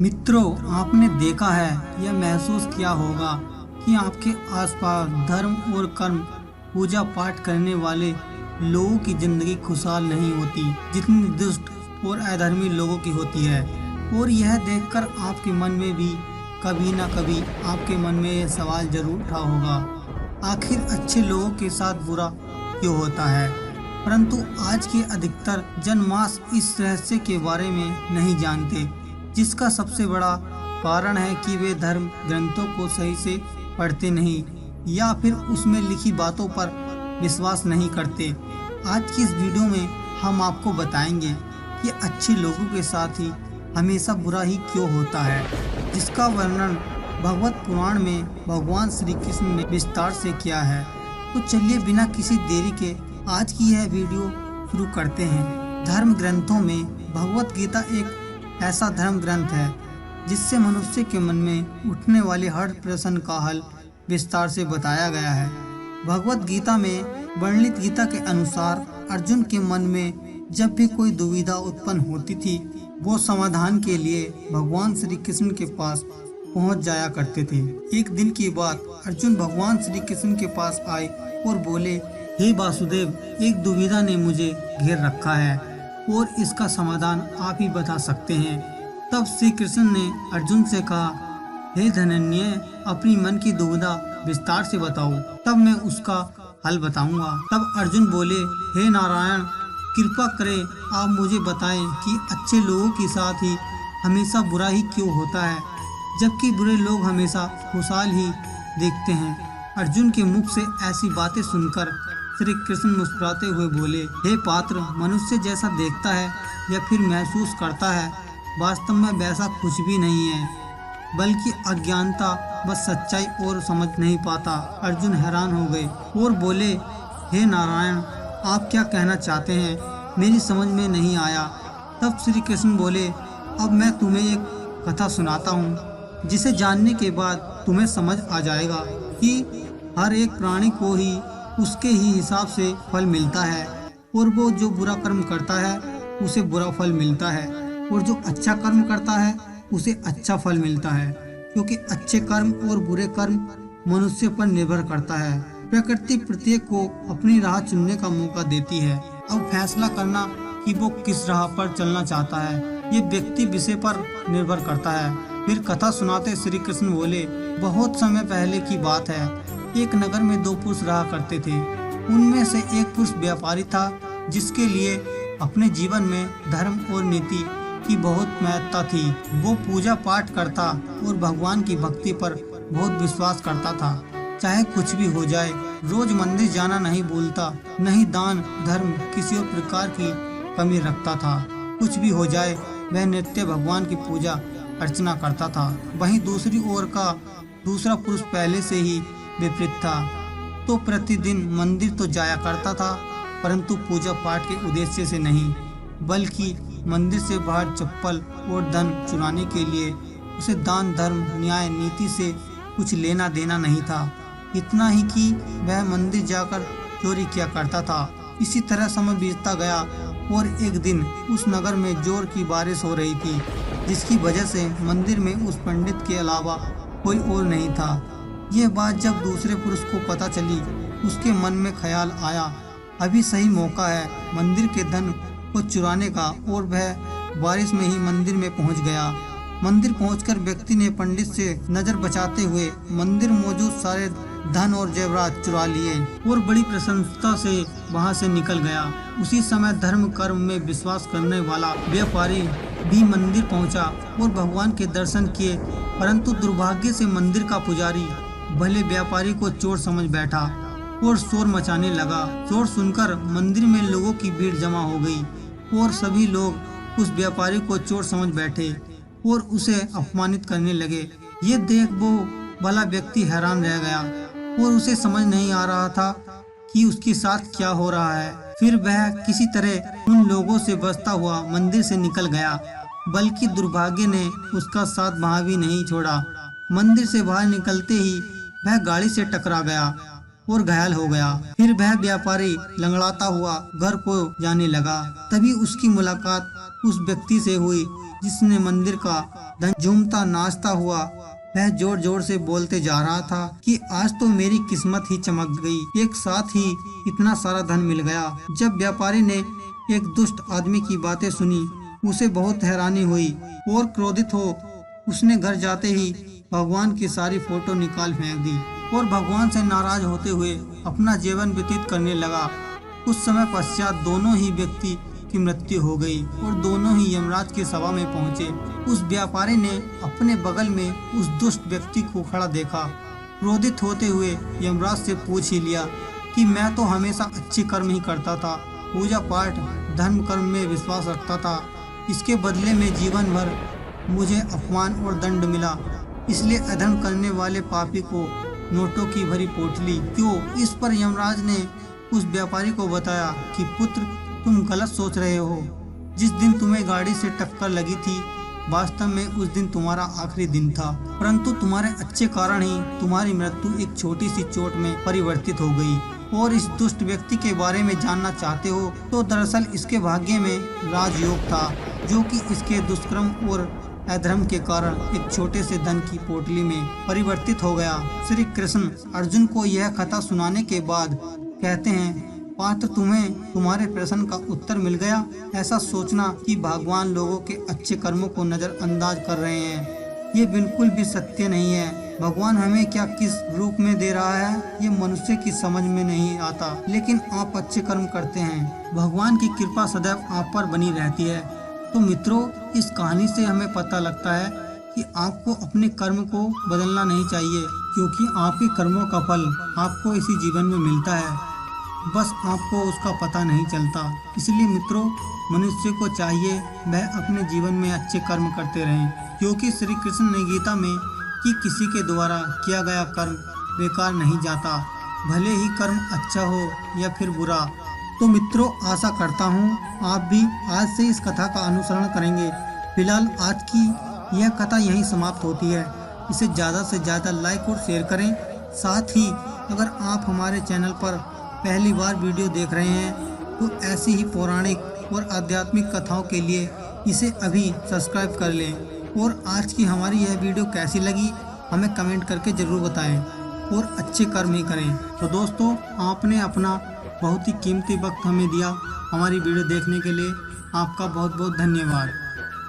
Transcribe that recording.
मित्रों, आपने देखा है या महसूस किया होगा कि आपके आसपास धर्म और कर्म पूजा पाठ करने वाले लोगों की जिंदगी खुशहाल नहीं होती जितनी दुष्ट और अधर्मी लोगों की होती है। और यह देखकर आपके मन में भी कभी न कभी आपके मन में यह सवाल जरूर उठा होगा, आखिर अच्छे लोगों के साथ बुरा क्यों होता है। परंतु आज के अधिकतर जनमास इस रहस्य के बारे में नहीं जानते, जिसका सबसे बड़ा कारण है कि वे धर्म ग्रंथों को सही से पढ़ते नहीं या फिर उसमें लिखी बातों पर विश्वास नहीं करते। आज की इस वीडियो में हम आपको बताएंगे कि अच्छे लोगों के साथ ही हमेशा बुरा ही क्यों होता है, जिसका वर्णन भगवत पुराण में भगवान श्री कृष्ण ने विस्तार से किया है। तो चलिए बिना किसी देरी के आज की यह वीडियो शुरू करते हैं। धर्म ग्रंथों में भगवत गीता एक ऐसा धर्म ग्रंथ है जिससे मनुष्य के मन में उठने वाले हर प्रश्न का हल विस्तार से बताया गया है। भगवत गीता में वर्णित गीता के अनुसार अर्जुन के मन में जब भी कोई दुविधा उत्पन्न होती थी, वो समाधान के लिए भगवान श्री कृष्ण के पास पहुंच जाया करते थे। एक दिन की बात, अर्जुन भगवान श्री कृष्ण के पास आए और बोले, हे वासुदेव, एक दुविधा ने मुझे घेर रखा है और इसका समाधान आप ही बता सकते हैं। तब श्री कृष्ण ने अर्जुन से कहा, हे धनन्य, अपनी मन की दुविधा विस्तार से बताओ, तब मैं उसका हल बताऊंगा। तब अर्जुन बोले, हे नारायण, कृपा करें आप मुझे बताएं कि अच्छे लोगों के साथ ही हमेशा बुरा ही क्यों होता है, जबकि बुरे लोग हमेशा खुशहाल ही देखते हैं। अर्जुन के मुख से ऐसी बातें सुनकर श्री कृष्ण मुस्कुराते हुए बोले, हे पात्र, मनुष्य जैसा देखता है या फिर महसूस करता है, वास्तव में वैसा कुछ भी नहीं है, बल्कि अज्ञानता बस सच्चाई और समझ नहीं पाता। अर्जुन हैरान हो गए और बोले, हे नारायण, आप क्या कहना चाहते हैं, मेरी समझ में नहीं आया। तब श्री कृष्ण बोले, अब मैं तुम्हें एक कथा सुनाता हूँ, जिसे जानने के बाद तुम्हें समझ आ जाएगा कि हर एक प्राणी को ही उसके ही हिसाब से फल मिलता है, और वो जो बुरा कर्म करता है उसे बुरा फल मिलता है, और जो अच्छा कर्म करता है उसे अच्छा फल मिलता है, क्योंकि अच्छे कर्म और बुरे कर्म मनुष्य पर निर्भर करता है। प्रकृति प्रत्येक को अपनी राह चुनने का मौका देती है। अब फैसला करना कि वो किस राह पर चलना चाहता है, ये व्यक्ति विषय पर निर्भर करता है। फिर कथा सुनाते श्री कृष्ण बोले, बहुत समय पहले की बात है, एक नगर में दो पुरुष रहा करते थे। उनमें से एक पुरुष व्यापारी था, जिसके लिए अपने जीवन में धर्म और नीति की बहुत महत्ता थी। वो पूजा पाठ करता और भगवान की भक्ति पर बहुत विश्वास करता था। चाहे कुछ भी हो जाए, रोज मंदिर जाना नहीं भूलता, नहीं दान धर्म किसी और प्रकार की कमी रखता था। कुछ भी हो जाए, वह नित्य भगवान की पूजा अर्चना करता था। वहीं दूसरी ओर का दूसरा पुरुष पहले से ही विपरीत था। तो प्रतिदिन मंदिर तो जाया करता था, परंतु पूजा पाठ के उद्देश्य से नहीं, बल्कि मंदिर से बाहर चप्पल और धन चुराने के लिए। उसे दान धर्म न्याय नीति से कुछ लेना देना नहीं था, इतना ही कि वह मंदिर जाकर चोरी किया करता था। इसी तरह समय बीतता गया और एक दिन उस नगर में जोर की बारिश हो रही थी, जिसकी वजह से मंदिर में उस पंडित के अलावा कोई और नहीं था। यह बात जब दूसरे पुरुष को पता चली, उसके मन में ख्याल आया, अभी सही मौका है मंदिर के धन को चुराने का, और वह बारिश में ही मंदिर में पहुंच गया। मंदिर पहुंचकर व्यक्ति ने पंडित से नजर बचाते हुए मंदिर मौजूद सारे धन और जेवरात चुरा लिए और बड़ी प्रसन्नता से वहां से निकल गया। उसी समय धर्म कर्म में विश्वास करने वाला व्यापारी भी मंदिर पहुंचा और भगवान के दर्शन किए, परंतु दुर्भाग्य से मंदिर का पुजारी भले व्यापारी को चोर समझ बैठा और शोर मचाने लगा। शोर सुनकर मंदिर में लोगों की भीड़ जमा हो गई और सभी लोग उस व्यापारी को चोर समझ बैठे और उसे अपमानित करने लगे। ये देख वो भला व्यक्ति हैरान रह गया और उसे समझ नहीं आ रहा था कि उसके साथ क्या हो रहा है। फिर वह किसी तरह उन लोगों से बचता हुआ मंदिर से निकल गया, बल्कि दुर्भाग्य ने उसका साथ वहां भी नहीं छोड़ा। मंदिर से बाहर निकलते ही वह गाड़ी से टकरा गया और घायल हो गया। फिर वह व्यापारी लंगड़ाता हुआ घर को जाने लगा। तभी उसकी मुलाकात उस व्यक्ति से हुई जिसने मंदिर का धन झूमता नाचता हुआ वह जोर जोर से बोलते जा रहा था कि आज तो मेरी किस्मत ही चमक गई, एक साथ ही इतना सारा धन मिल गया। जब व्यापारी ने एक दुष्ट आदमी की बातें सुनी उसे बहुत हैरानी हुई और क्रोधित हो उसने घर जाते ही भगवान की सारी फोटो निकाल फेंक दी और भगवान से नाराज होते हुए अपना जीवन व्यतीत करने लगा। कुछ समय पश्चात दोनों ही व्यक्ति की मृत्यु हो गई और दोनों ही यमराज की सभा में पहुंचे। उस व्यापारी ने अपने बगल में उस दुष्ट व्यक्ति को खड़ा देखा। क्रोधित होते हुए यमराज से पूछ ही लिया कि मैं तो हमेशा अच्छे कर्म ही करता था, पूजा पाठ धर्म कर्म में विश्वास रखता था, इसके बदले में जीवन भर मुझे अपमान और दंड मिला, इसलिए अधर्म करने वाले पापी को नोटों की भरी पोटली क्यों। इस पर यमराज ने उस व्यापारी को बताया कि पुत्र तुम गलत सोच रहे हो। जिस दिन तुम्हें गाड़ी से टक्कर लगी थी वास्तव में उस दिन तुम्हारा आखिरी दिन था, परंतु तुम्हारे अच्छे कारण ही तुम्हारी मृत्यु एक छोटी सी चोट में परिवर्तित हो गई। और इस दुष्ट व्यक्ति के बारे में जानना चाहते हो तो दरअसल इसके भाग्य में राजयोग था जो कि इसके दुष्कर्म और अधर्म के कारण एक छोटे से धन की पोटली में परिवर्तित हो गया। श्री कृष्ण अर्जुन को यह कथा सुनाने के बाद कहते हैं, पात्र तुम्हें तुम्हारे प्रश्न का उत्तर मिल गया। ऐसा सोचना कि भगवान लोगों के अच्छे कर्मों को नजरअंदाज कर रहे हैं ये बिल्कुल भी सत्य नहीं है। भगवान हमें क्या किस रूप में दे रहा है ये मनुष्य की समझ में नहीं आता, लेकिन आप अच्छे कर्म करते हैं, भगवान की कृपा सदैव आप पर बनी रहती है। तो मित्रों, इस कहानी से हमें पता लगता है कि आपको अपने कर्म को बदलना नहीं चाहिए, क्योंकि आपके कर्मों का फल आपको इसी जीवन में मिलता है, बस आपको उसका पता नहीं चलता। इसलिए मित्रों, मनुष्य को चाहिए वह अपने जीवन में अच्छे कर्म करते रहें, क्योंकि श्री कृष्ण ने गीता में कि किसी के द्वारा किया गया कर्म बेकार नहीं जाता, भले ही कर्म अच्छा हो या फिर बुरा। तो मित्रों, आशा करता हूँ आप भी आज से इस कथा का अनुसरण करेंगे। फिलहाल आज की यह कथा यहीं समाप्त होती है। इसे ज़्यादा से ज़्यादा लाइक और शेयर करें। साथ ही अगर आप हमारे चैनल पर पहली बार वीडियो देख रहे हैं तो ऐसी ही पौराणिक और आध्यात्मिक कथाओं के लिए इसे अभी सब्सक्राइब कर लें। और आज की हमारी यह वीडियो कैसी लगी हमें कमेंट करके ज़रूर बताएं और अच्छे कर्म ही करें। तो दोस्तों, आपने अपना बहुत ही कीमती वक्त हमें दिया। हमारी वीडियो देखने के लिए आपका बहुत बहुत धन्यवाद।